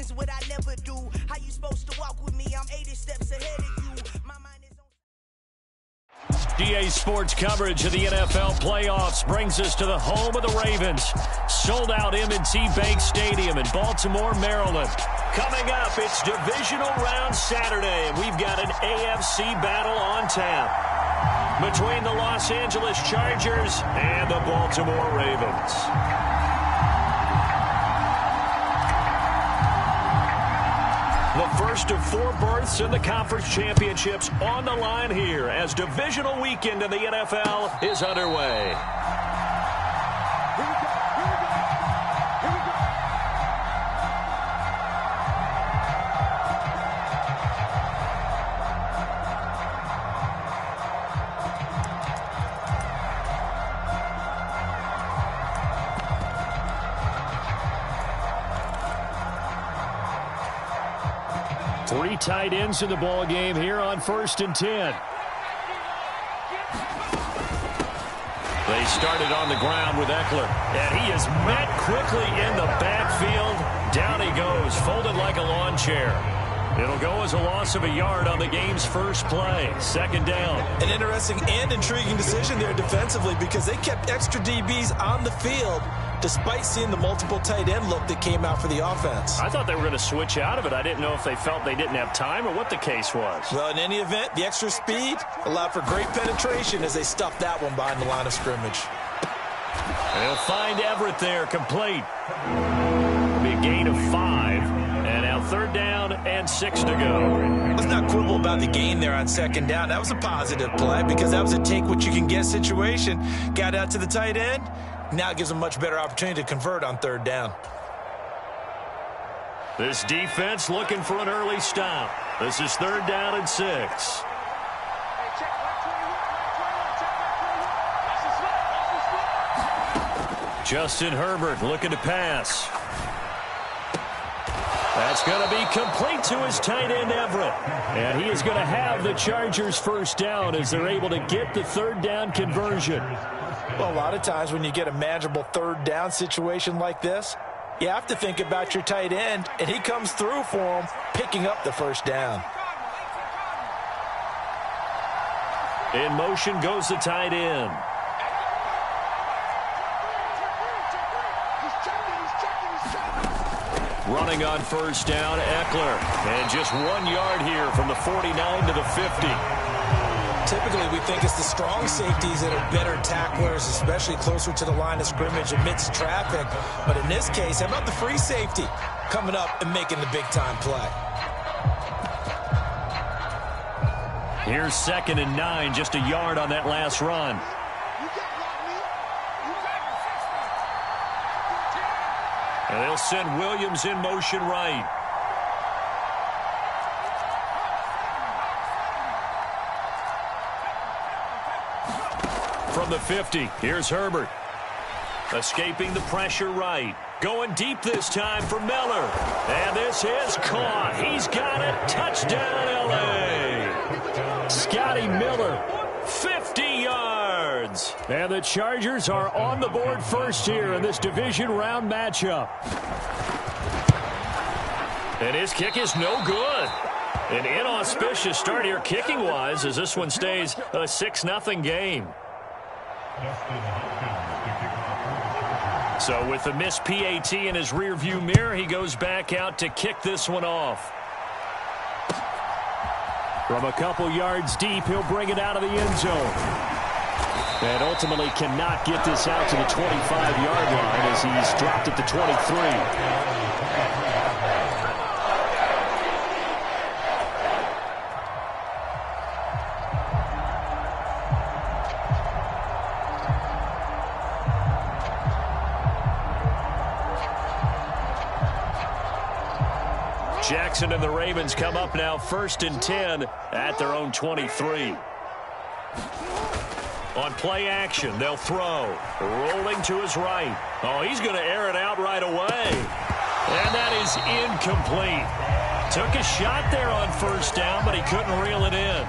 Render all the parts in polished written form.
is what I never do. How you supposed to walk with me? I'm 80 steps ahead of you. My mind is on. DA Sports coverage of the NFL playoffs brings us to the home of the Ravens. Sold out M&T Bank Stadium in Baltimore, Maryland. Coming up, it's divisional round Saturday, and we've got an AFC battle on tap between the Los Angeles Chargers and the Baltimore Ravens. The first of 4 berths in the conference championships on the line here as divisional weekend in the NFL is underway. Three tight ends in the ball game here on 1st and 10. They started on the ground with Eckler, and he is met quickly in the backfield. Down he goes, folded like a lawn chair. It'll go as a loss of a yard on the game's first play. 2nd down. An interesting and intriguing decision there defensively because they kept extra DBs on the field despite seeing the multiple tight end look that came out for the offense. I thought they were going to switch out of it. I didn't know if they felt they didn't have time or what the case was. Well, in any event, the extra speed allowed for great penetration as they stuffed that one behind the line of scrimmage. They'll find Everett there, complete. It'll be a gain of 5. And now 3rd down and 6 to go. Let's not quibble about the gain there on 2nd down. That was a positive play because that was a take-what-you-can-get situation. Got out to the tight end. Now it gives them a much better opportunity to convert on 3rd down. This defense looking for an early stop. This is 3rd down and 6. Justin Herbert looking to pass. That's going to be complete to his tight end, Everett. And he is going to have the Chargers' 1st down as they're able to get the 3rd down conversion. Well, a lot of times when you get a manageable 3rd down situation like this, you have to think about your tight end, and he comes through for him, picking up the 1st down. In motion goes the tight end. Running on 1st down, Eckler. And just 1 yard here from the 49 to the 50. Typically, we think it's the strong safeties that are better tacklers, especially closer to the line of scrimmage amidst traffic. But in this case, how about the free safety coming up and making the big-time play? Here's 2nd and 9, just a yard on that last run. And they'll send Williams in motion right. From the 50, here's Herbert. Escaping the pressure right. Going deep this time for Miller. And this is caught. He's got it. Touchdown, L.A. Scotty Miller, 50 yards. And the Chargers are on the board first here in this division round matchup. And his kick is no good. An inauspicious start here kicking-wise as this one stays a 6-0 game. So with the missed PAT in his rearview mirror, he goes back out to kick this one off. From a couple yards deep, he'll bring it out of the end zone. And ultimately cannot get this out to the 25-yard line as he's dropped at the 23. Jackson and the Ravens come up now 1st and 10 at their own 23. On play action, they'll throw. Rolling to his right. Oh, he's going to air it out right away. And that is incomplete. Took a shot there on 1st down, but he couldn't reel it in.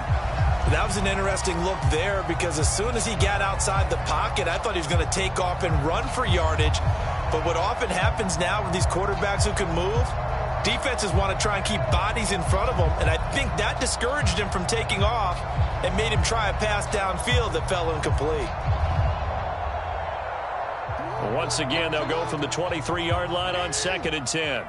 That was an interesting look there because as soon as he got outside the pocket, I thought he was going to take off and run for yardage. But what often happens now with these quarterbacks who can move, Defenses want to try and keep bodies in front of him, and I think that discouraged him from taking off and made him try a pass downfield that fell incomplete. Once again, they'll go from the 23-yard line on 2nd and 10.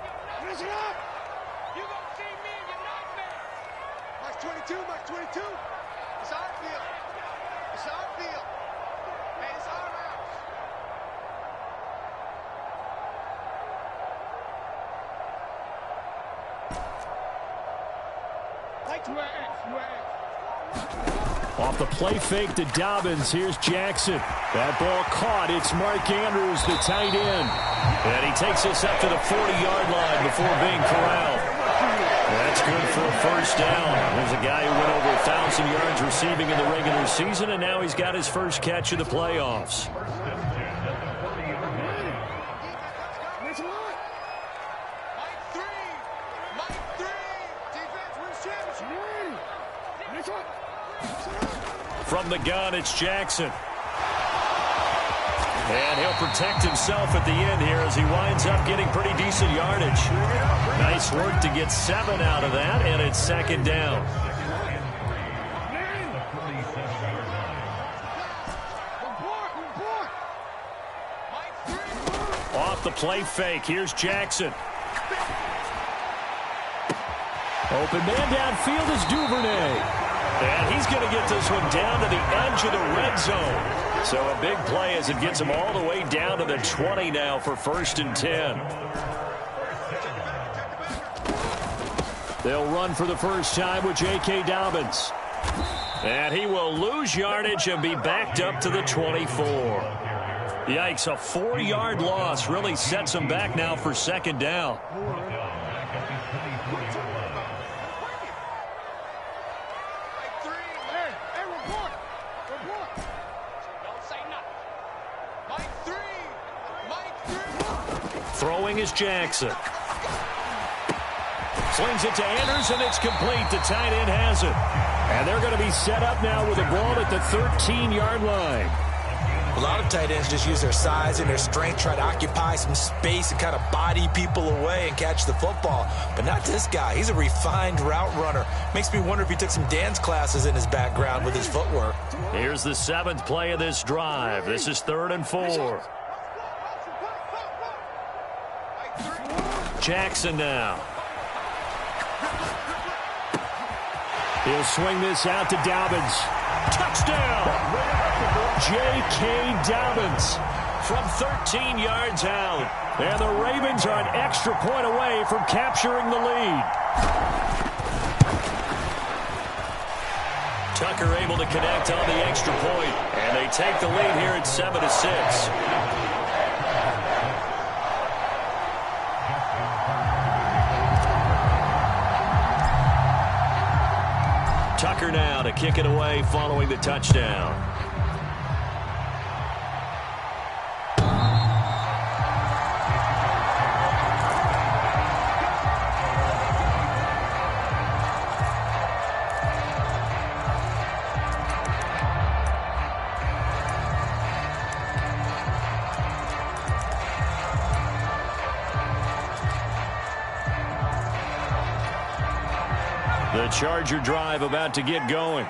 Off the play fake to Dobbins. Here's Jackson. That ball caught. It's Mark Andrews, the tight end. And he takes us up to the 40-yard line before being corralled. That's good for a first down. There's a guy who went over 1,000 yards receiving in the regular season, and now he's got his first catch of the playoffs. From the gun, it's Jackson. And he'll protect himself at the end here as he winds up getting pretty decent yardage. Nice work to get 7 out of that, and it's 2nd down. Off the play fake, here's Jackson. Open man downfield is Duvernay. And he's going to get this one down to the edge of the red zone. So a big play as it gets him all the way down to the 20 now for 1st and 10. They'll run for the first time with J.K. Dobbins. And he will lose yardage and be backed up to the 24. Yikes, a 4-yard loss really sets him back now for 2nd down. Throwing is Jackson. Slings it to Andrews, and it's complete. The tight end has it. And they're going to be set up now with a ball at the 13-yard line. A lot of tight ends just use their size and their strength, try to occupy some space and kind of body people away and catch the football. But not this guy. He's a refined route runner. Makes me wonder if he took some dance classes in his background with his footwork. Here's the 7th play of this drive. This is 3rd and 4. Jackson now. He'll swing this out to Dobbins. Touchdown! J.K. Dobbins from 13 yards out. And the Ravens are an extra point away from capturing the lead. Tucker able to connect on the extra point. And they take the lead here at 7-6. Tucker now to kick it away following the touchdown. The Charger drive about to get going.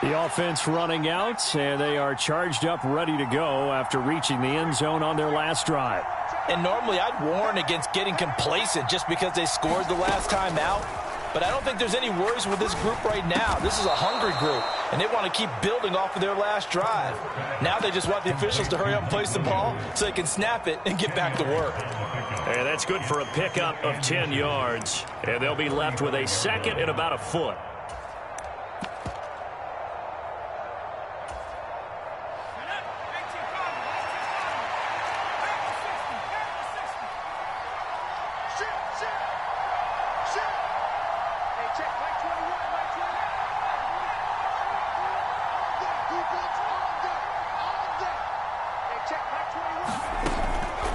The offense running out, and they are charged up, ready to go after reaching the end zone on their last drive. And normally I'd warn against getting complacent just because they scored the last time out. But I don't think there's any worries with this group right now. This is a hungry group, and they want to keep building off of their last drive. Now they just want the officials to hurry up and place the ball so they can snap it and get back to work. And that's good for a pickup of 10 yards. And they'll be left with a 2nd and about a foot.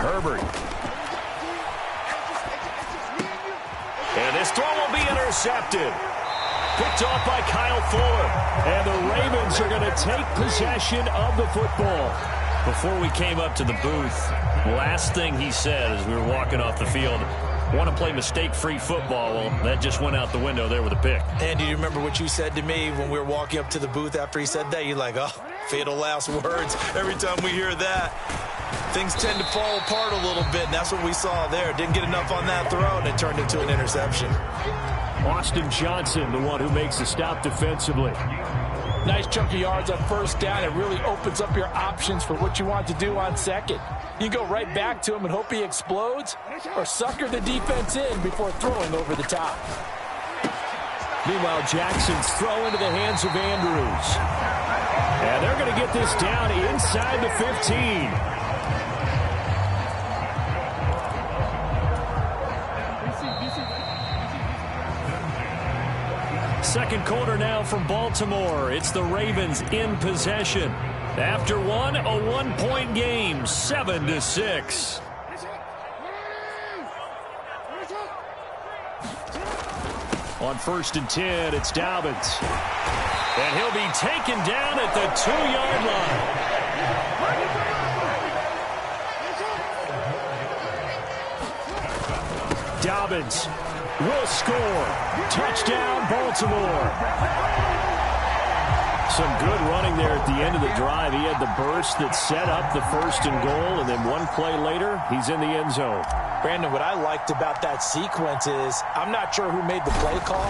Herbert. And this throw will be intercepted. Picked off by Kyle Fuller. And the Ravens are going to take possession of the football. Before we came up to the booth, last thing he said as we were walking off the field, want to play mistake-free football. Well, that just went out the window there with a pick. And do you remember what you said to me when we were walking up to the booth after he said that? You're like, oh, fatal last words. Every time we hear that, things tend to fall apart a little bit, and that's what we saw there. Didn't get enough on that throw, and it turned into an interception. Austin Johnson, the one who makes the stop defensively. Nice chunk of yards on first down. It really opens up your options for what you want to do on second. You go right back to him and hope he explodes, or sucker the defense in before throwing over the top. Meanwhile, Jackson's throw into the hands of Andrews. And they're going to get this down inside the 15. Second quarter now from Baltimore. It's the Ravens in possession. After one, a one-point game, 7-6. On 1st and 10, it's Dobbins. And he'll be taken down at the 2-yard line. Dobbins will score. Touchdown, Baltimore. Some good running there at the end of the drive. He had the burst that set up the 1st and goal, and then one play later, he's in the end zone. Brandon, what I liked about that sequence is I'm not sure who made the play call,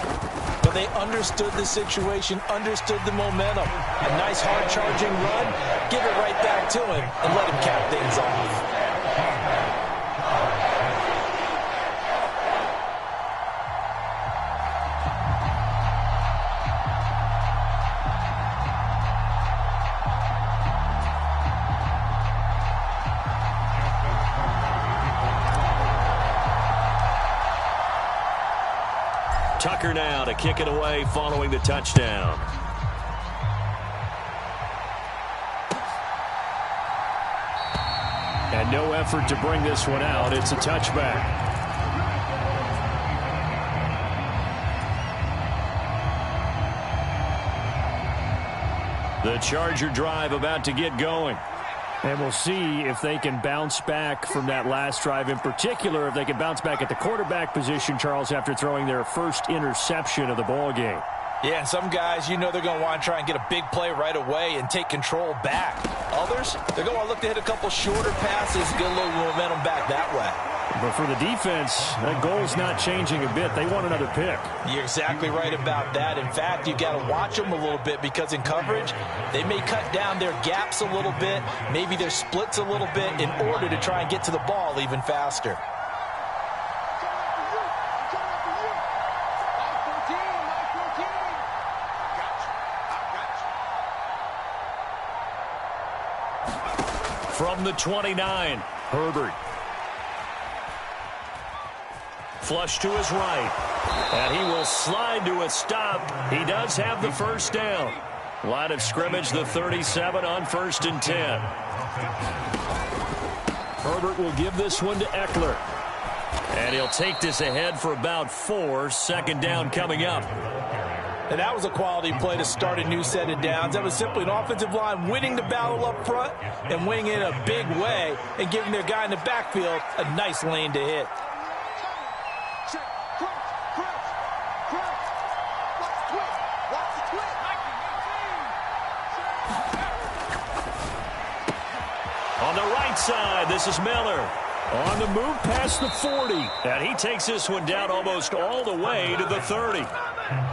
but they understood the situation, understood the momentum. A nice hard-charging run, give it right back to him, and let him cap things off. Tucker now to kick it away following the touchdown. And no effort to bring this one out. It's a touchback. The Charger drive about to get going. And we'll see if they can bounce back from that last drive, in particular, if they can bounce back at the quarterback position, Charles, after throwing their first interception of the ball game. Yeah, some guys, you know they're going to want to try and get a big play right away and take control back. Others, they're going to look to hit a couple shorter passes and get a little momentum back that way. But for the defense, that goal's not changing a bit. They want another pick. You're exactly right about that. In fact, you got to watch them a little bit because in coverage, they may cut down their gaps a little bit, maybe their splits a little bit in order to try and get to the ball even faster. From the 29, Herbert. Flush to his right. And he will slide to a stop. He does have the first down. Line of scrimmage, the 37 on 1st and 10. Herbert will give this one to Eckler. And he'll take this ahead for about 4. Second down coming up. And that was a quality play to start a new set of downs. That was simply an offensive line winning the battle up front and winning it in a big way and giving their guy in the backfield a nice lane to hit. On the right side, this is Miller. On the move past the 40. And he takes this one down almost all the way to the 30.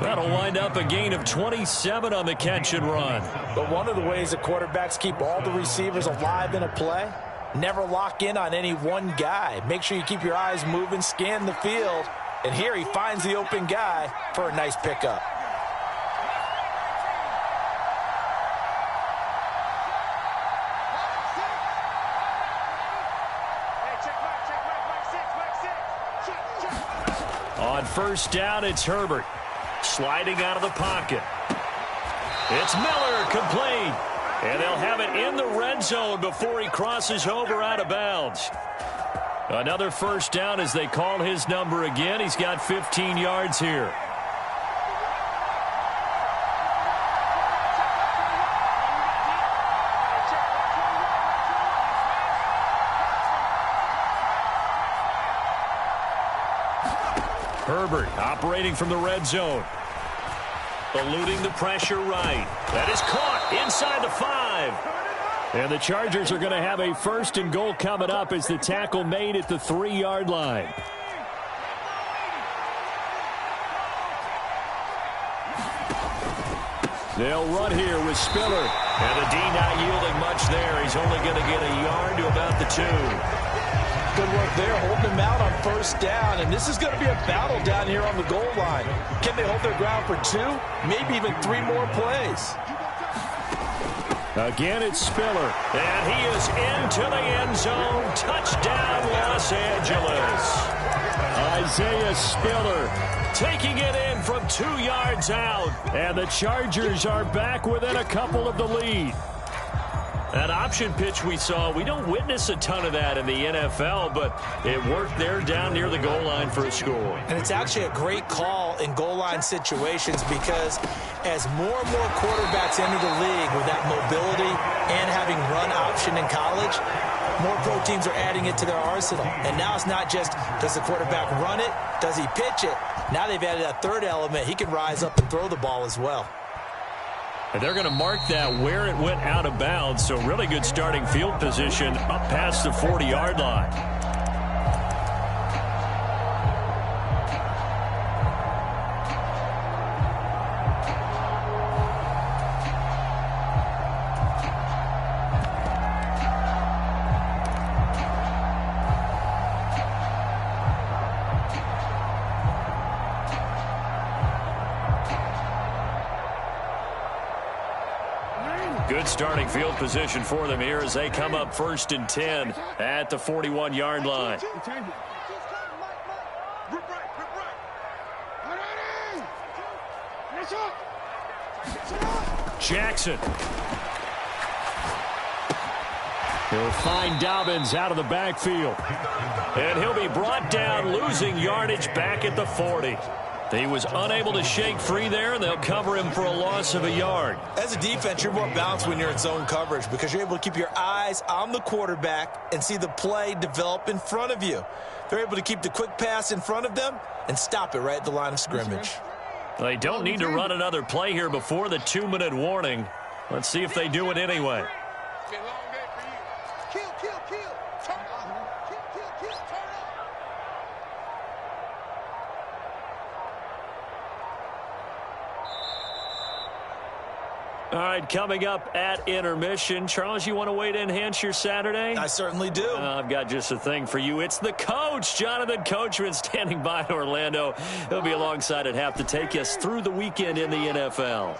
That'll wind up a gain of 27 on the catch and run. But one of the ways the quarterbacks keep all the receivers alive in a play, never lock in on any one guy. Make sure you keep your eyes moving, scan the field. And here he finds the open guy for a nice pickup. On first down, it's Herbert. Sliding out of the pocket. It's Miller, complete. And they'll have it in the red zone before he crosses over out of bounds. Another first down as they call his number again. He's got 15 yards here. Herbert operating from the red zone. Eluding the pressure right. That is caught inside the 5. And the Chargers are going to have a 1st and goal coming up as the tackle made at the 3-yard line. They'll run here with Spiller. And the D not yielding much there. He's only going to get a yard to about the 2. Good work there, holding him out on 1st down. And this is going to be a battle down here on the goal line. Can they hold their ground for 2? Maybe even 3 more plays. Again, it's Spiller. And he is into the end zone. Touchdown, Los Angeles. Isaiah Spiller taking it in from 2 yards out. And the Chargers are back within a couple of the lead. That option pitch we saw, we don't witness a ton of that in the NFL, but it worked there down near the goal line for a score. And it's actually a great call in goal line situations because as more and more quarterbacks enter the league with that mobility and having run option in college, more pro teams are adding it to their arsenal. And now it's not just, does the quarterback run it? Does he pitch it? Now they've added a 3rd element. He can rise up and throw the ball as well. And they're going to mark that where it went out of bounds. So really good starting field position up past the 40-yard line. Good starting field position for them here as they come up 1st and 10 at the 41-yard line. Jackson. He'll find Dobbins out of the backfield. And he'll be brought down, losing yardage back at the 40. He was unable to shake free there, and they'll cover him for a loss of a yard. As a defense, you're more balanced when you're in zone coverage because you're able to keep your eyes on the quarterback and see the play develop in front of you. They're able to keep the quick pass in front of them and stop it right at the line of scrimmage. They don't need to run another play here before the 2-minute warning. Let's see if they do it anyway. All right, coming up at intermission. Charles, you want to wait to enhance your Saturday? I certainly do. I've got just a thing for you. It's the coach, Jonathan Coachman, standing by in Orlando. He'll be alongside at half to take us through the weekend in the NFL.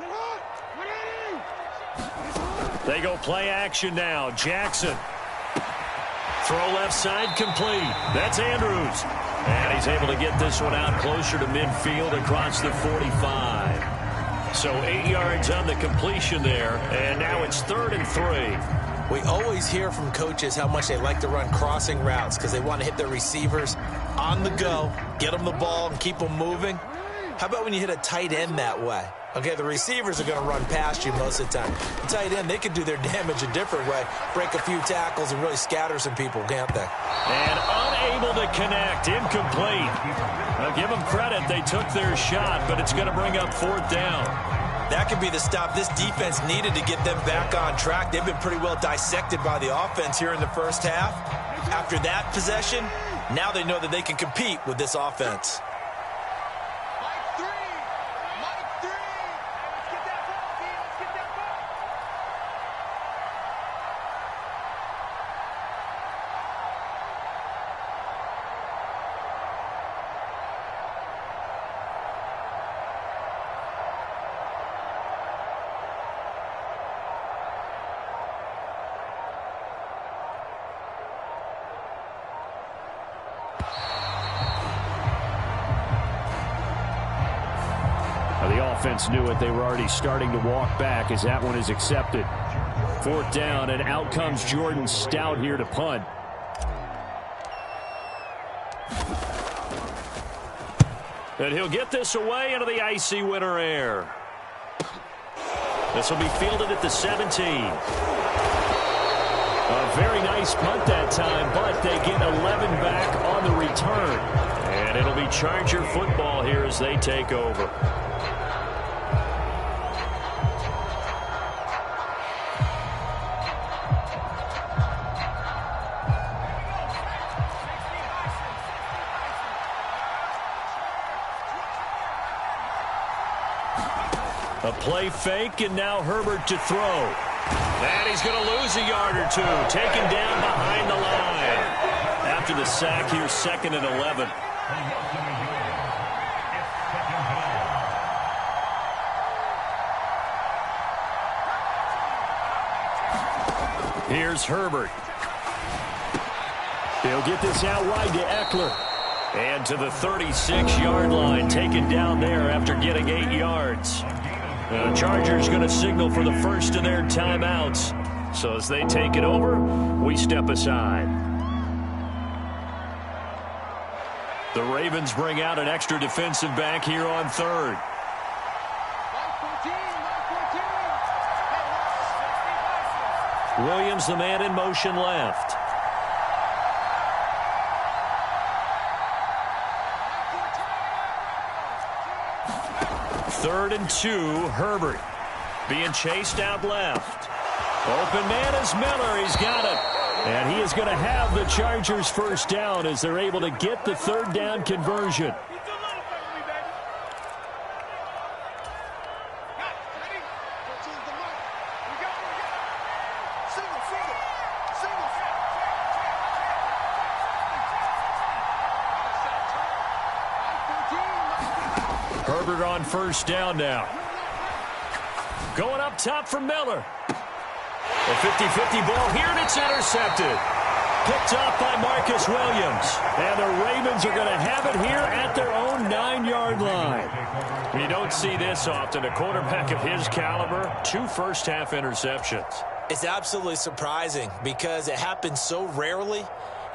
They go play action now. Jackson. Throw left side complete. That's Andrews. And he's able to get this one out closer to midfield across the 45. So 8 yards on the completion there, and now it's 3rd and 3. We always hear from coaches how much they like to run crossing routes because they want to hit their receivers on the go, get them the ball, and keep them moving. How about when you hit a tight end that way? Okay, the receivers are going to run past you most of the time. The tight end, they can do their damage a different way, break a few tackles and really scatter some people, can't they? And unable to connect, incomplete. Now give them credit, they took their shot, but it's going to bring up 4th down. That could be the stop this defense needed to get them back on track. They've been pretty well dissected by the offense here in the first half. After that possession, now they know that they can compete with this offense. The offense knew it. They were already starting to walk back as that one is accepted. 4th down, and out comes Jordan Stout here to punt. And he'll get this away into the icy winter air. This will be fielded at the 17. A very nice punt that time, but they get 11 back on on the return. And it'll be Charger football here as they take over. A play fake, and now Herbert to throw. And he's going to lose a yard or two. Taken down behind the line. After the sack, here's 2nd and 11. Here's Herbert. He'll get this out wide to Eckler. And to the 36-yard line, taken down there after getting 8 yards. The Chargers going to signal for the first of their timeouts. So as they take it over, we step aside. The Ravens bring out an extra defensive back here on 3rd. Williams, the man in motion left. Third and 2, Herbert being chased out left. Open man is Miller. He's got it. And he is going to have the Chargers first down as they're able to get the 3rd down conversion. Herbert on first down now. Going up top for Miller. A 50-50 ball here, and it's intercepted. Picked off by Marcus Williams. And the Ravens are going to have it here at their own 9-yard line. You don't see this often. A quarterback of his caliber, 2 first-half interceptions. It's absolutely surprising because it happens so rarely.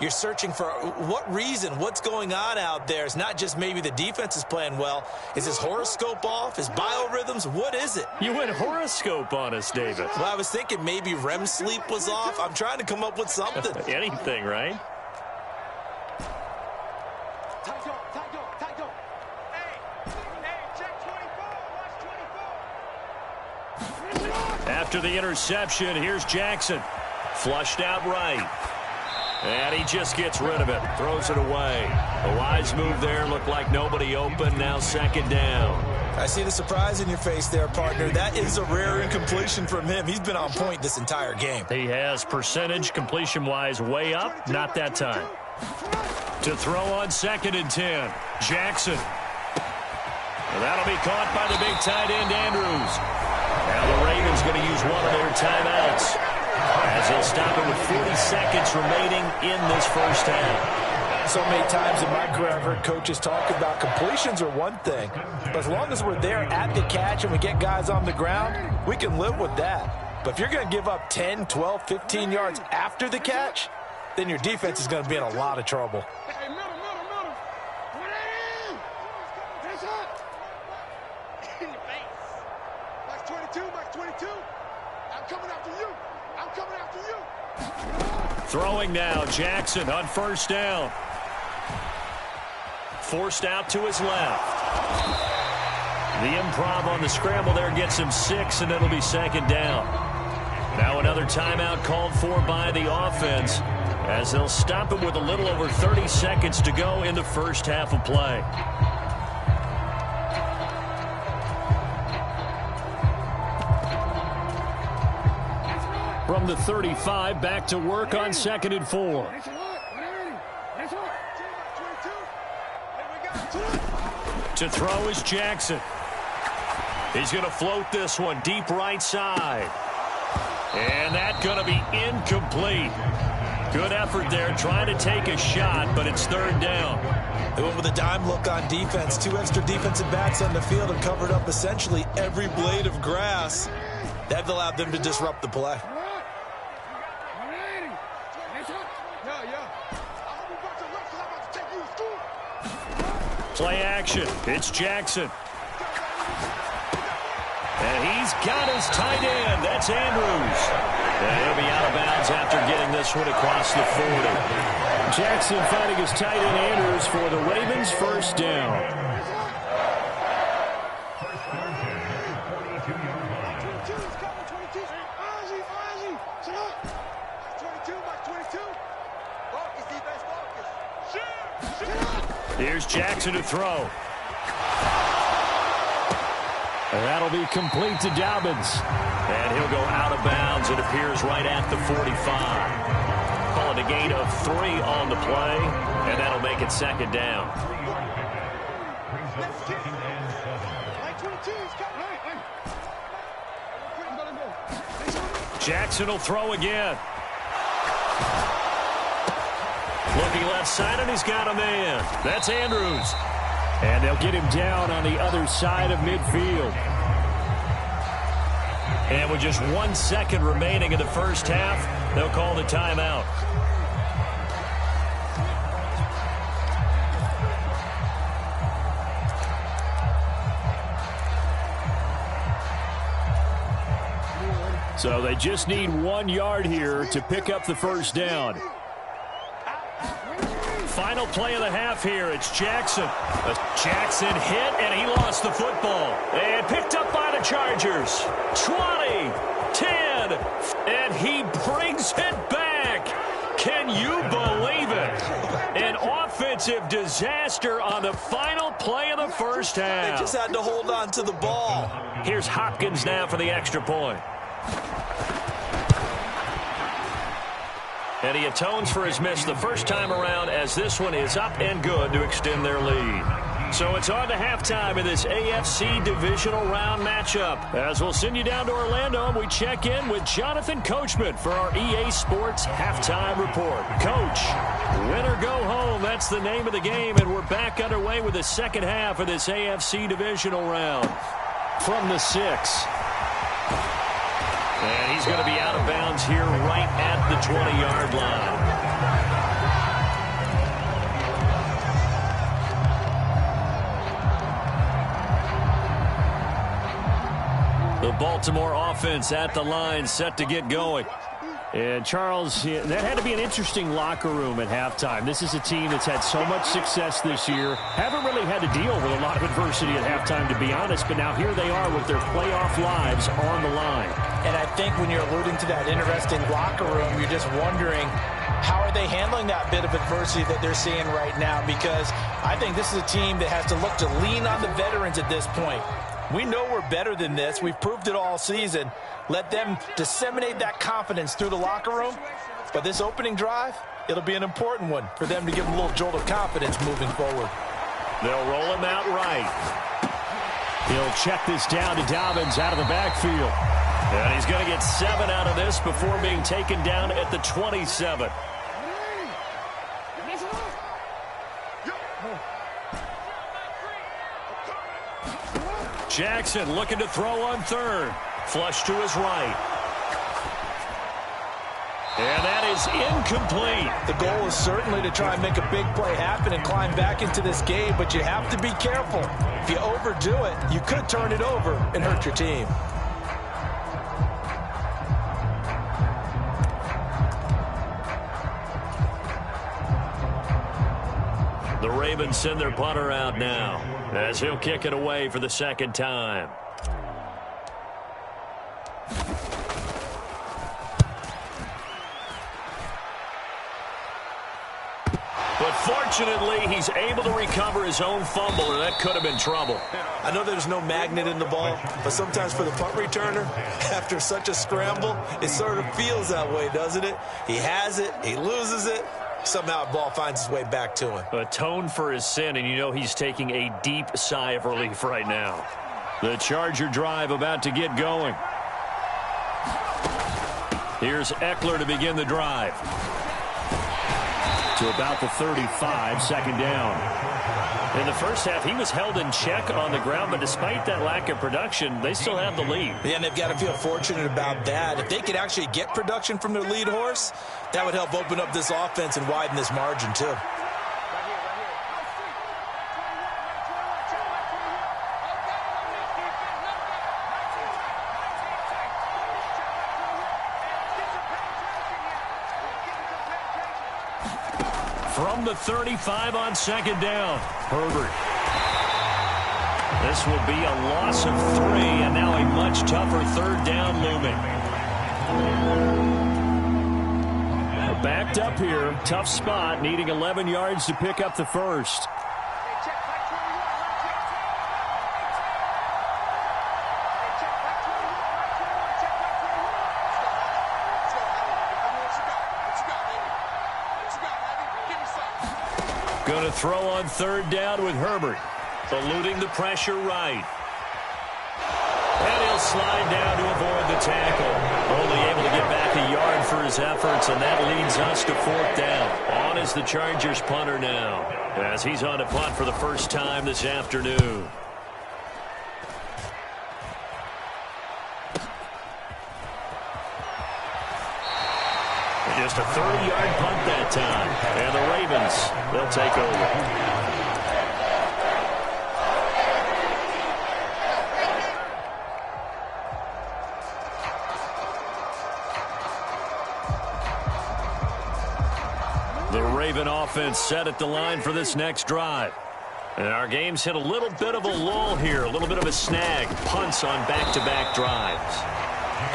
You're searching for what reason, what's going on out there. It's not just maybe the defense is playing well. Is his horoscope off? His biorhythms? What is it? You went horoscope on us, David. Well, I was thinking maybe REM sleep was off. I'm trying to come up with something. Anything, right? After the interception, here's Jackson. Flushed out right. And he just gets rid of it. Throws it away. A wise move there. Looked like nobody open. Now 2nd down. I see the surprise in your face there, partner. That is a rare incompletion from him. He's been on point this entire game. He has percentage completion-wise way up. Not that time. To throw on 2nd and 10. Jackson. Well, that'll be caught by the big tight end, Andrews. Now the Ravens going to use one of their timeouts, as they'll stop it with 40 seconds remaining in this first half. So many times in my career I've heard coaches talk about completions are one thing, but as long as we're there at the catch and we get guys on the ground, we can live with that. But if you're going to give up 10, 12, 15 yards after the catch, then your defense is going to be in a lot of trouble. Throwing now, Jackson on first down. Forced out to his left. The improv on the scramble there gets him 6, and it'll be 2nd down. Now another timeout called for by the offense, as they'll stop it with a little over 30 seconds to go in the first half of play. From the 35, back to work on 2nd and 4. To throw is Jackson. He's going to float this one deep right side. And that's going to be incomplete. Good effort there, trying to take a shot, but it's 3rd down. They went with a dime look on defense. 2 extra defensive backs on the field and covered up essentially every blade of grass. That allowed them to disrupt the play. Play action. It's Jackson. And he's got his tight end. That's Andrews. And he'll be out of bounds after getting this one across the 40. Jackson finding his tight end Andrews for the Ravens first down. Here's Jackson to throw. And that'll be complete to Dobbins. And he'll go out of bounds. It appears right at the 45. Calling a gain of 3 on the play. And that'll make it second down. Jackson will throw again. Looking left side, and he's got a man. That's Andrews. And they'll get him down on the other side of midfield. And with just 1 second remaining in the first half, they'll call the timeout. So they just need 1 yard here to pick up the first down. Final play of the half here. It's Jackson. Jackson hit, and he lost the football. And picked up by the Chargers. 20, 10, and he brings it back. Can you believe it? An offensive disaster on the final play of the first half. They just had to hold on to the ball. Here's Hopkins now for the extra point. And he atones for his miss the first time around, as this one is up and good to extend their lead. So it's on to halftime in this AFC divisional round matchup. As we'll send you down to Orlando, and we check in with Jonathan Coachman for our EA Sports halftime report. Coach, win or go home, that's the name of the game, and we're back underway with the second half of this AFC divisional round. From the 6. And he's going to be out of bounds here right at the 20-yard line. The Baltimore offense at the line, set to get going. And, Charles, that had to be an interesting locker room at halftime. This is a team that's had so much success this year. Haven't really had to deal with a lot of adversity at halftime, to be honest. But now here they are with their playoff lives on the line. And I think when you're alluding to that interesting locker room, you're just wondering, how are they handling that bit of adversity that they're seeing right now? Because I think this is a team that has to look to lean on the veterans at this point. We know we're better than this. We've proved it all season. Let them disseminate that confidence through the locker room. But this opening drive, it'll be an important one for them to give them a little jolt of confidence moving forward. They'll roll him out right. He'll check this down to Dobbins out of the backfield. And he's going to get 7 out of this before being taken down at the 27. Jackson looking to throw on third. Flush to his right. And that is incomplete. The goal is certainly to try and make a big play happen and climb back into this game, but you have to be careful. If you overdo it, you could turn it over and hurt your team. The Ravens send their punter out now, as he'll kick it away for the second time. But fortunately, he's able to recover his own fumble, and that could have been trouble. I know there's no magnet in the ball, but sometimes for the punt returner, after such a scramble, it sort of feels that way, doesn't it? He has it, he loses it. Somehow the ball finds its way back to him. Atone for his sin, and you know he's taking a deep sigh of relief right now. The Charger drive about to get going. Here's Eckler to begin the drive. To about the 35, second down. In the first half, he was held in check on the ground, but despite that lack of production, they still have the lead. Yeah, and they've got to feel fortunate about that. If they could actually get production from their lead horse, that would help open up this offense and widen this margin too. From the 35 on second down, Herbert. This will be a loss of 3, and now a much tougher third down looming. Backed up here, tough spot, needing 11 yards to pick up the first. Going to throw on third down with Herbert. Eluding the pressure right. And he'll slide down to avoid the tackle. Only able to get back a yard for his efforts, and that leads us to fourth down. On is the Chargers punter now, as he's on to punt for the first time this afternoon. Just a 30-yard punt that time. And the Ravens, they'll take over. The Raven offense set at the line for this next drive. And our game's hit a little bit of a lull here, a little bit of a snag. Punts on back-to-back drives.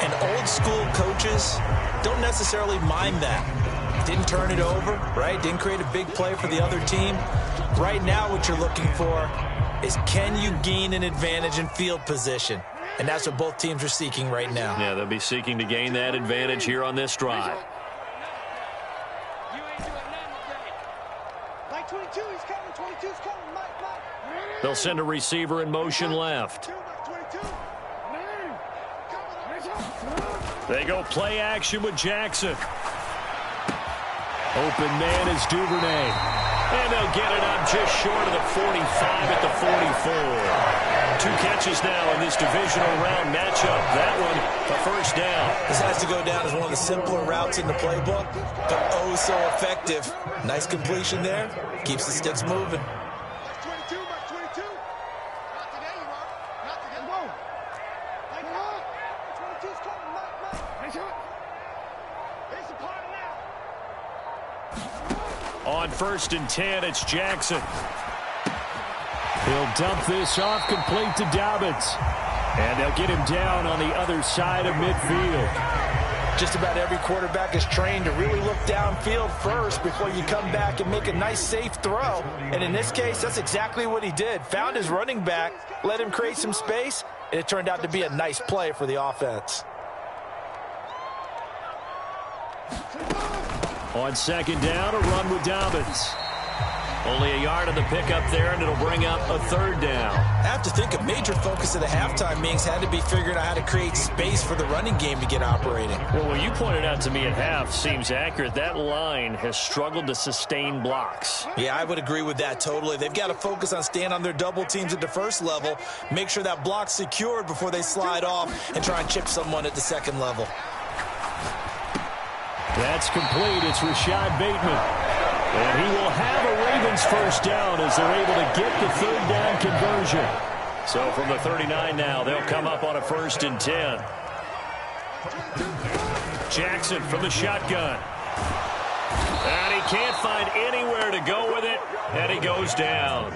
And old-school coaches don't necessarily mind that. Didn't turn it over, right? Didn't create a big play for the other team. Right now what you're looking for is, can you gain an advantage in field position? And that's what both teams are seeking right now. Yeah, they'll be seeking to gain that advantage here on this drive. They'll send a receiver in motion left. They go play action with Jackson. Open man is Duvernay. And they'll get it up just short of the 45 at the 44. 2 catches now in this divisional round matchup. That one, a first down. This has to go down as one of the simpler routes in the playbook, but oh so effective. Nice completion there. Keeps the sticks moving. On 1st and 10, it's Jackson. He'll dump this off complete to Dobbins. And they'll get him down on the other side of midfield. Just about every quarterback is trained to really look downfield first before you come back and make a nice, safe throw. And in this case, that's exactly what he did. Found his running back, let him create some space, and it turned out to be a nice play for the offense. On second down, a run with Dobbins. Only a yard on the pickup there, and it'll bring up a third down. I have to think a major focus of the halftime meetings had to be figuring out how to create space for the running game to get operating. Well, what you pointed out to me at half seems accurate. That line has struggled to sustain blocks. Yeah, I would agree with that totally. They've got to focus on staying on their double teams at the first level, make sure that block's secured before they slide off and try and chip someone at the second level. That's complete. It's Rashad Bateman. And he will have a Ravens first down as they're able to get the third down conversion. So from the 39 now, they'll come up on a 1st and 10. Jackson from the shotgun. And he can't find anywhere to go with it, and he goes down.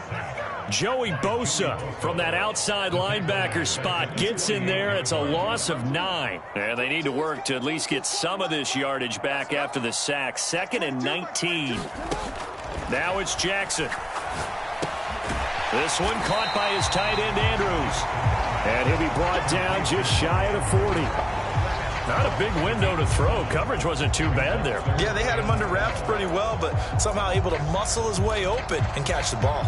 Joey Bosa from that outside linebacker spot gets in there. It's a loss of 9. And they need to work to at least get some of this yardage back after the sack. 2nd and 19. Now it's Jackson. This one caught by his tight end, Andrews. And he'll be brought down just shy of the 40. Not a big window to throw. Coverage wasn't too bad there. Yeah, they had him under wraps pretty well, but somehow able to muscle his way open and catch the ball.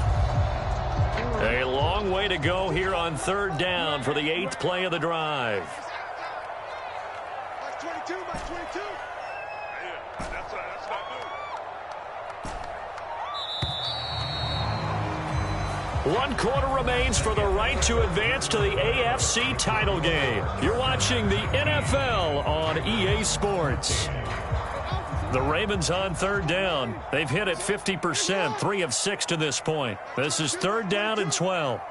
A long way to go here on 3rd down for the 8th play of the drive. That's 22, that's 22. Yeah, that's not good. 1 quarter remains for the right to advance to the AFC title game. You're watching the NFL on EA Sports. The Ravens on 3rd down. They've hit it 50%, 3 of 6 to this point. This is 3rd down and 12.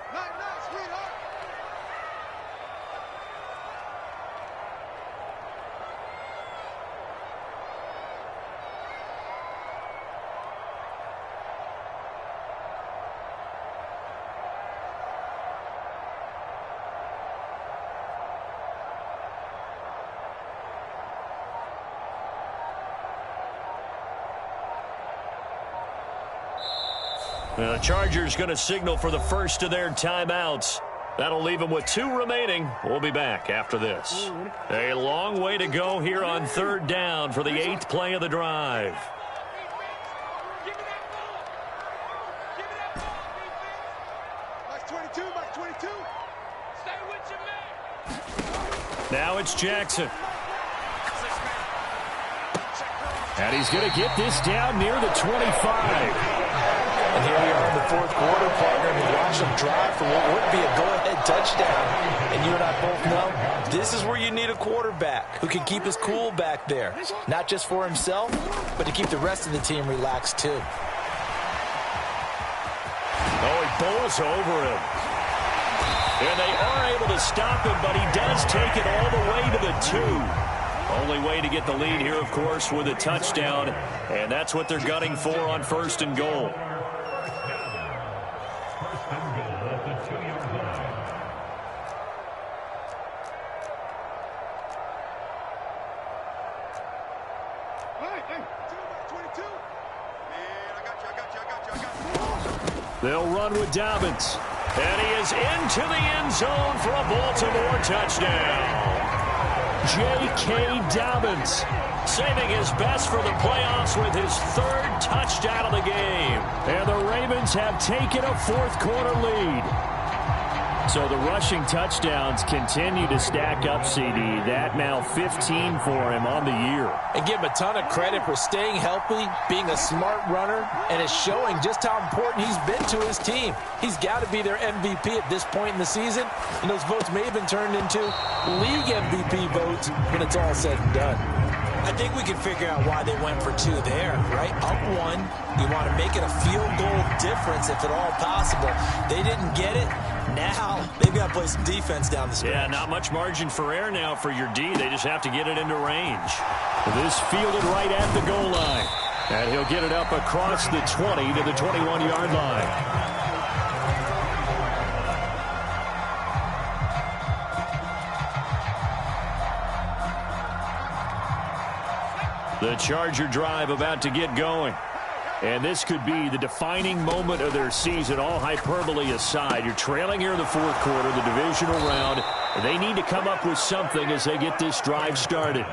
The Chargers going to signal for the first of their timeouts. That'll leave them with 2 remaining. We'll be back after this. A long way to go here on 3rd down for the 8th play of the drive. Now it's Jackson. And he's going to get this down near the 25. And here we are in the 4th quarter, partner, and we watch them drive for what would be a go-ahead touchdown. And you and I both know this is where you need a quarterback who can keep his cool back there. Not just for himself, but to keep the rest of the team relaxed too. Oh, he bowls over him. And they are able to stop him, but he does take it all the way to the 2. Only way to get the lead here, of course, with a touchdown. And that's what they're gunning for on 1st and goal. They'll run with Dobbins. And he is into the end zone for a Baltimore touchdown. J.K. Dobbins saving his best for the playoffs with his 3rd touchdown of the game. And the Ravens have taken a 4th quarter lead. So the rushing touchdowns continue to stack up, CD. That now 15 for him on the year. And give him a ton of credit for staying healthy, being a smart runner, and is showing just how important he's been to his team. He's got to be their MVP at this point in the season, and those votes may have been turned into league MVP votes when it's all said and done. I think we can figure out why they went for 2 there, right? Up 1, you want to make it a field goal difference if at all possible. They didn't get it. Now they've got to play some defense down the stretch. Yeah, not much margin for error now for your D. They just have to get it into range. This fielded right at the goal line. And he'll get it up across the 20 to the 21-yard line. The Charger drive about to get going. And this could be the defining moment of their season, all hyperbole aside. You're trailing here in the 4th quarter, the divisional round. They need to come up with something as they get this drive started.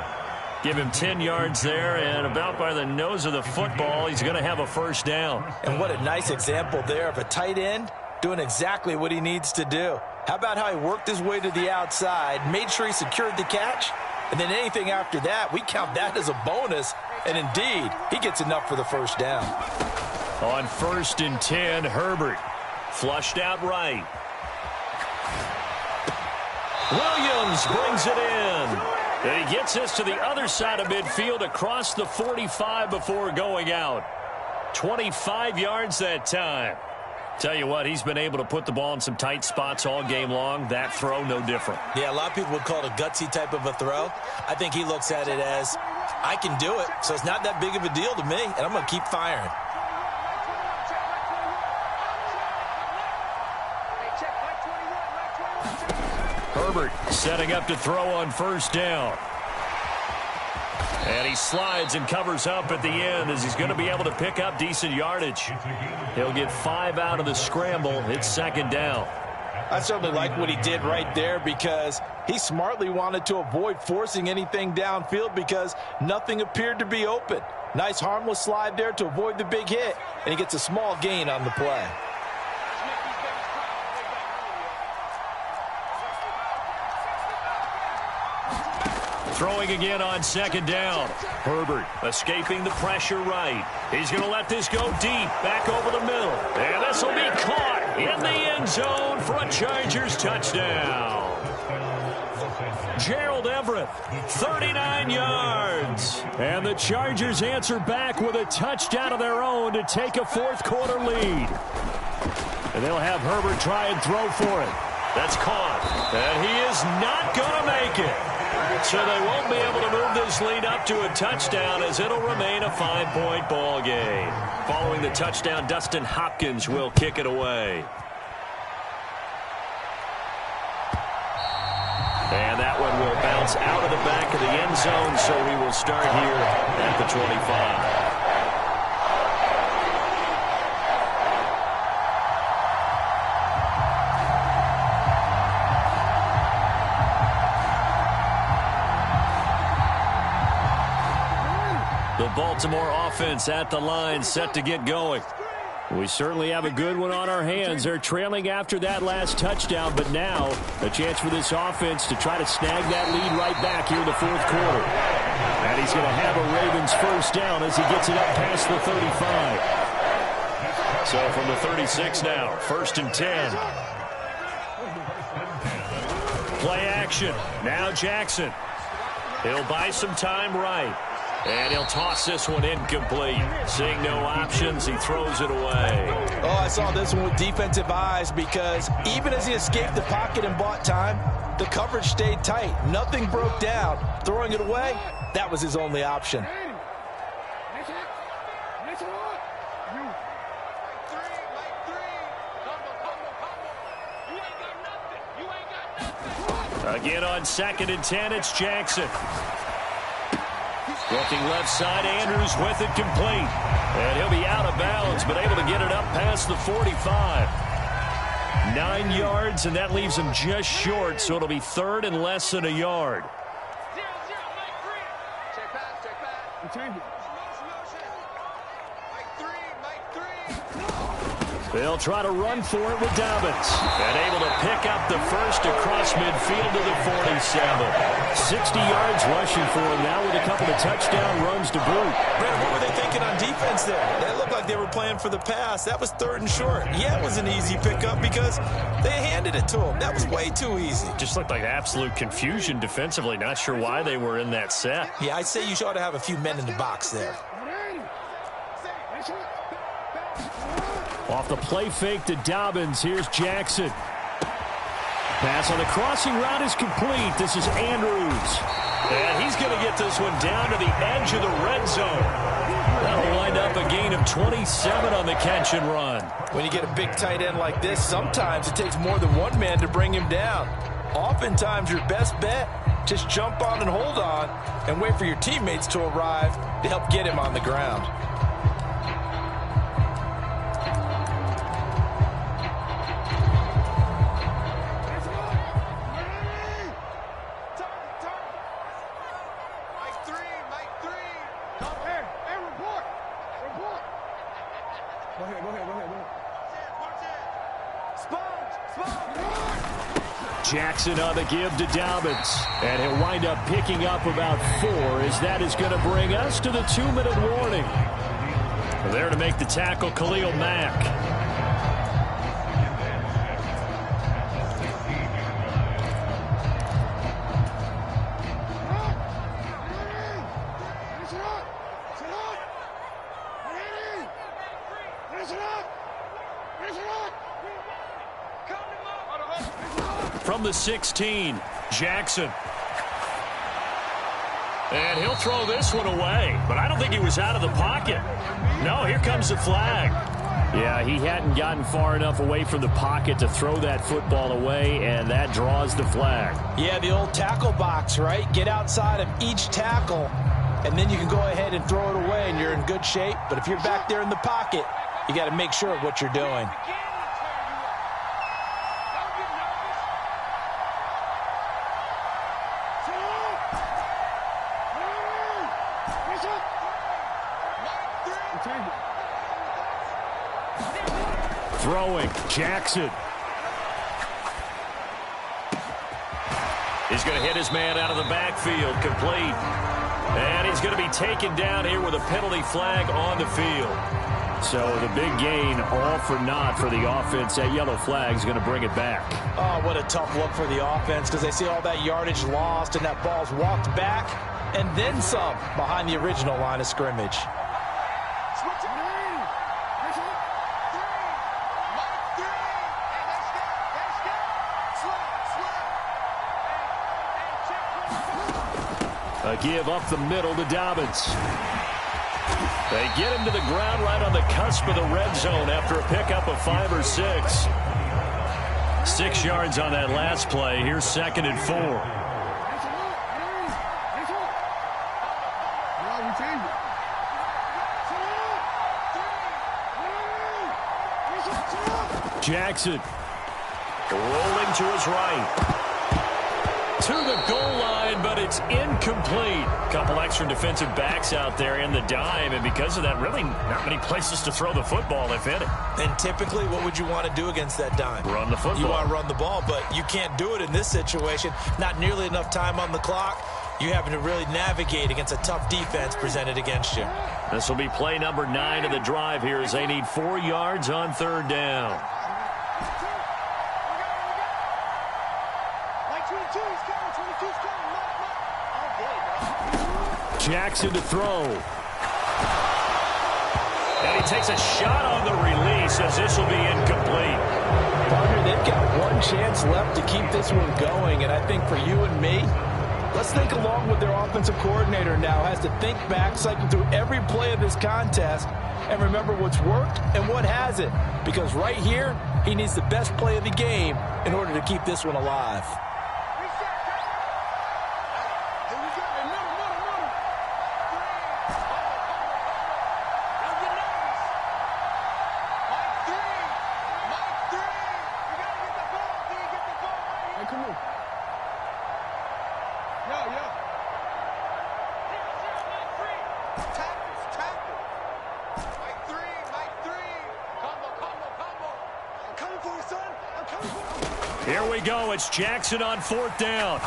Give him 10 yards there, and about by the nose of the football, he's going to have a 1st down. And what a nice example there of a tight end doing exactly what he needs to do. How about how he worked his way to the outside, made sure he secured the catch, and then anything after that, we count that as a bonus. And indeed, he gets enough for the 1st down. On 1st and 10, Herbert flushed out right. Williams brings it in. And he gets us to the other side of midfield across the 45 before going out. 25 yards that time. Tell you what, he's been able to put the ball in some tight spots all game long. That throw, no different. Yeah, a lot of people would call it a gutsy type of a throw. I think he looks at it as, I can do it, so it's not that big of a deal to me, and I'm going to keep firing. Herbert setting up to throw on 1st down. And he slides and covers up at the end as he's going to be able to pick up decent yardage. He'll get 5 out of the scramble. It's 2nd down. I certainly like what he did right there because he smartly wanted to avoid forcing anything downfield because nothing appeared to be open. Nice harmless slide there to avoid the big hit, and he gets a small gain on the play. Throwing again on 2nd down. Herbert escaping the pressure right. He's going to let this go deep, back over the middle. And this will be caught in the end zone for a Chargers touchdown. Gerald Everett, 39 yards. And the Chargers answer back with a touchdown of their own to take a 4th quarter lead. And they'll have Herbert try and throw for it. That's caught. And he is not going to make it. So they won't be able to move this lead up to a touchdown as it'll remain a 5-point ball game. Following the touchdown, Dustin Hopkins will kick it away. And that one will bounce out of the back of the end zone, so we will start here at the 25. Baltimore offense at the line, set to get going. We certainly have a good one on our hands. They're trailing after that last touchdown, but now a chance for this offense to try to snag that lead right back here in the fourth quarter. And he's going to have a Ravens first down as he gets it up past the 35. So from the 36 now, 1st and 10. Play action. Now Jackson. He'll buy some time right. And he'll toss this one incomplete. Seeing no options, he throws it away. Oh, I saw this one with defensive eyes because even as he escaped the pocket and bought time, the coverage stayed tight. Nothing broke down. Throwing it away, that was his only option. Again on 2nd and 10, it's Jackson. Looking left side, Andrews with it complete. And he'll be out of bounds, but able to get it up past the 45. 9 yards, and that leaves him just short, so it'll be 3rd and less than a yard. They'll try to run for it with Dobbins. And able to pick up the first across midfield to the 47. 60 yards rushing for him now with a couple of touchdown runs to boot. Brandon, what were they thinking on defense there? That looked like they were playing for the pass. That was 3rd and short. Yeah, it was an easy pickup because they handed it to him. That was way too easy. Just looked like absolute confusion defensively. Not sure why they were in that set. Yeah, I'd say you ought to have a few men in the box there. Off the play fake to Dobbins, here's Jackson. Pass on the crossing route is complete. This is Andrews. And he's going to get this one down to the edge of the red zone. That'll wind up a gain of 27 on the catch and run. When you get a big tight end like this, sometimes it takes more than one man to bring him down. Oftentimes, your best bet, just jump on and hold on and wait for your teammates to arrive to help get him on the ground. Jackson on the give to Dobbins. And he'll wind up picking up about 4 as that is going to bring us to the 2-minute warning. There to make the tackle, Khalil Mack. From the 16, Jackson. And he'll throw this one away, but I don't think he was out of the pocket. No, here comes the flag. Yeah, he hadn't gotten far enough away from the pocket to throw that football away, and that draws the flag. Yeah, the old tackle box, right? Get outside of each tackle, and then you can go ahead and throw it away, and you're in good shape. But if you're back there in the pocket, you got to make sure of what you're doing. Throwing, Jackson. He's going to hit his man out of the backfield, complete. And he's going to be taken down here with a penalty flag on the field. So the big gain, all for naught for the offense. That yellow flag is going to bring it back. Oh, what a tough look for the offense because they see all that yardage lost and that ball's walked back and then some behind the original line of scrimmage. A give up the middle to Dobbins. They get him to the ground right on the cusp of the red zone after a pickup of 5 or 6. 6 yards on that last play. Here's 2nd and 4. Jackson. Rolling to his right. to the goal line, but it's incomplete. Couple extra defensive backs out there in the dime, and because of that, really not many places to throw the football, if any. And typically, what would you want to do against that dime? Run the football. You want to run the ball, but you can't do it in this situation. Not nearly enough time on the clock. You having to really navigate against a tough defense presented against you. This will be play number 9 of the drive here as they need 4 yards on third down. Jackson to throw. And he takes a shot on the release as this will be incomplete. Partner, they've got one chance left to keep this one going, and I think for you and me, let's think along with their offensive coordinator now. Has to think back, cycle through every play of this contest, and remember what's worked and what hasn't. Because right here, he needs the best play of the game in order to keep this one alive. Here we go. It's Jackson on 4th down.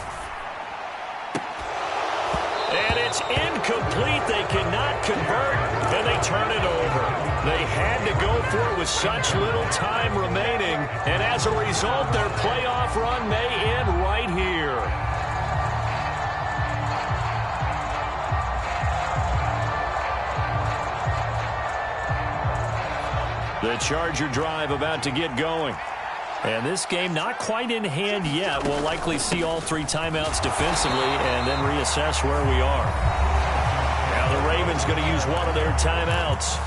And it's incomplete. They cannot convert, and they turn it over. They had to go for it with such little time remaining, and as a result, their playoff run may end right here. The Charger drive about to get going. And this game not quite in hand yet. We'll likely see all 3 timeouts defensively and then reassess where we are. Now the Ravens going to use one of their timeouts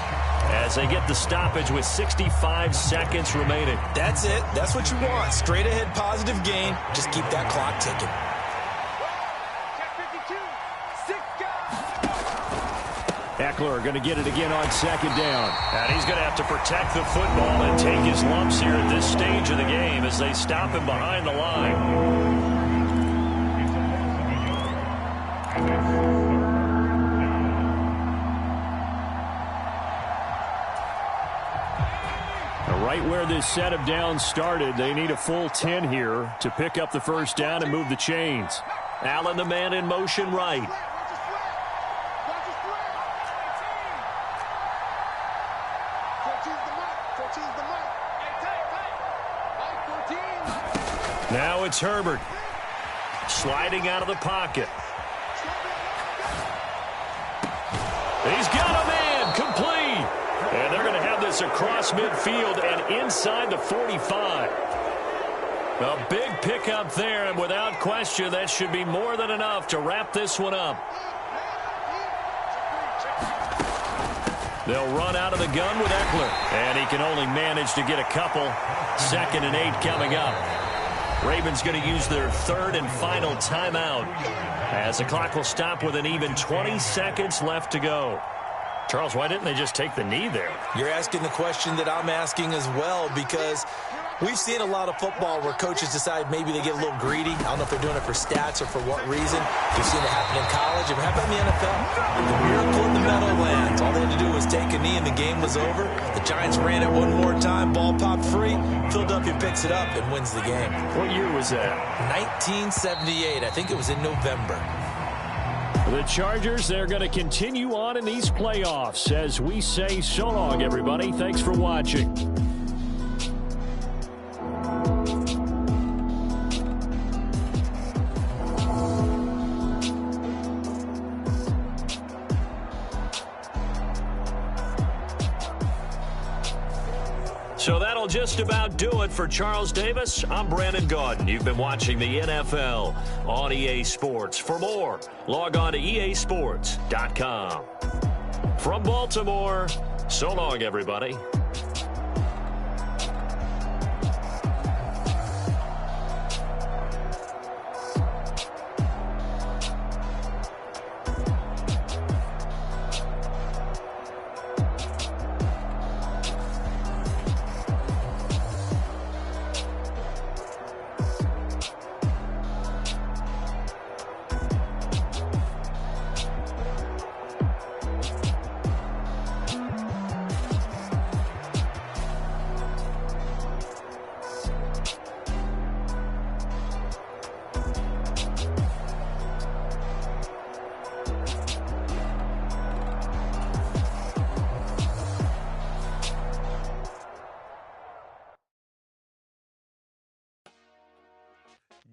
as they get the stoppage with 65 seconds remaining. That's it. That's what you want. Straight ahead positive gain. Just keep that clock ticking. Eckler going to get it again on 2nd down. And he's going to have to protect the football and take his lumps here at this stage of the game as they stop him behind the line. Right where this set of downs started, they need a full 10 here to pick up the first down and move the chains. Allen, the man in motion right. Now it's Herbert sliding out of the pocket. He's got a man complete. And they're going to have this across midfield and inside the 45. A big pickup there, and without question, that should be more than enough to wrap this one up. They'll run out of the gun with Eckler. And he can only manage to get a couple. 2nd and 8 coming up. Ravens going to use their 3rd and final timeout as the clock will stop with an even 20 seconds left to go. Charles, why didn't they just take the knee there? You're asking the question that I'm asking as well, because we've seen a lot of football where coaches decide maybe they get a little greedy. I don't know if they're doing it for stats or for what reason. We've seen it happen in college. It happened in the NFL. The miracle in the Meadowlands. All they had to do was take a knee and the game was over. The Giants ran it one more time. Ball popped free. Philadelphia picks it up and wins the game. What year was that? 1978. I think it was in November. The Chargers, they're going to continue on in these playoffs as we say so long, everybody. Thanks for watching. So that'll just about do it for Charles Davis. I'm Brandon Gaudin. You've been watching the NFL on EA Sports. For more, log on to easports.com. From Baltimore, so long, everybody.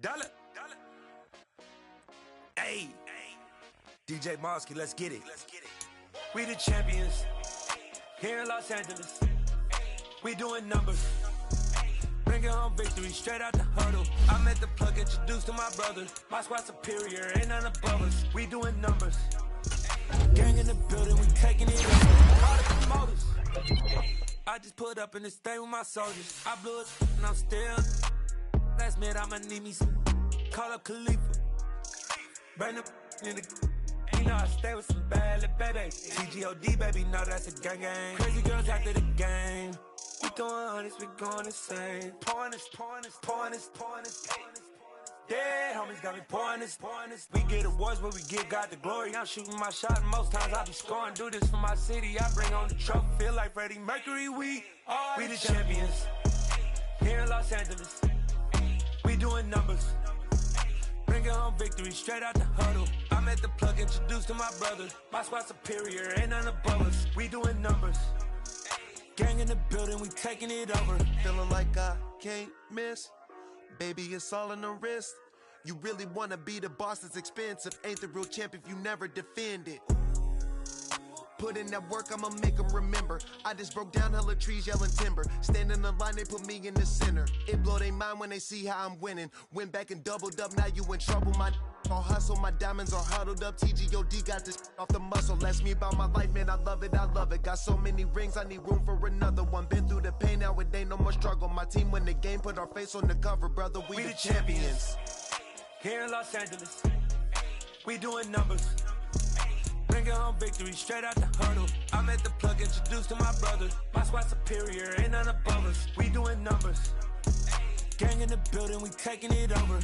Dollar. Hey, DJ Mosky, let's get it. We the champions here in Los Angeles. We doing numbers. Bringing home victory straight out the huddle. I met the plug, introduced to my brother. My squad superior, ain't none above us. We doing numbers. Gang in the building, we taking it up. All the promoters. I just put up in this thing with my soldiers. I blew it and I'm still. Last minute I'ma need me some. Call up Khalifa. Bring the in the. You know I stay with some bad little baby. TGOD baby, know that's a gang gang. Crazy girls after the game. We doing honest, we going insane. Pouring this. Yeah, homies got me pouring this. We get awards, but we give God the glory. I'm shooting my shot, and most times I be scoring. Do this for my city, I bring on the trophy. Feel like Freddie Mercury, we the champions here in Los Angeles. We doing numbers. Bringing home victory straight out the huddle. I met the plug, introduced to my brother. My squad superior, ain't none above us. We doing numbers. Gang in the building, we taking it over. Feeling like I can't miss. Baby, it's all in the wrist. You really wanna be the boss, it's expensive. Ain't the real champ if you never defend it. Put in that work, I'ma make them remember. I just broke down hella trees, yelling timber. Stand in the line, they put me in the center. It blow their mind when they see how I'm winning. Went back and doubled up, now you in trouble. My all hustle, my diamonds are huddled up. TGOD got this off the muscle. Ask me about my life, man, I love it. Got so many rings, I need room for another one. Been through the pain, now it ain't no more struggle. My team win the game, put our face on the cover, brother. We the champions. Here in Los Angeles, we doing numbers. Bringing home victory straight out the huddle. I met the plug, introduced to my brother. My squad superior, ain't none above us. We doing numbers. Gang in the building, we taking it over.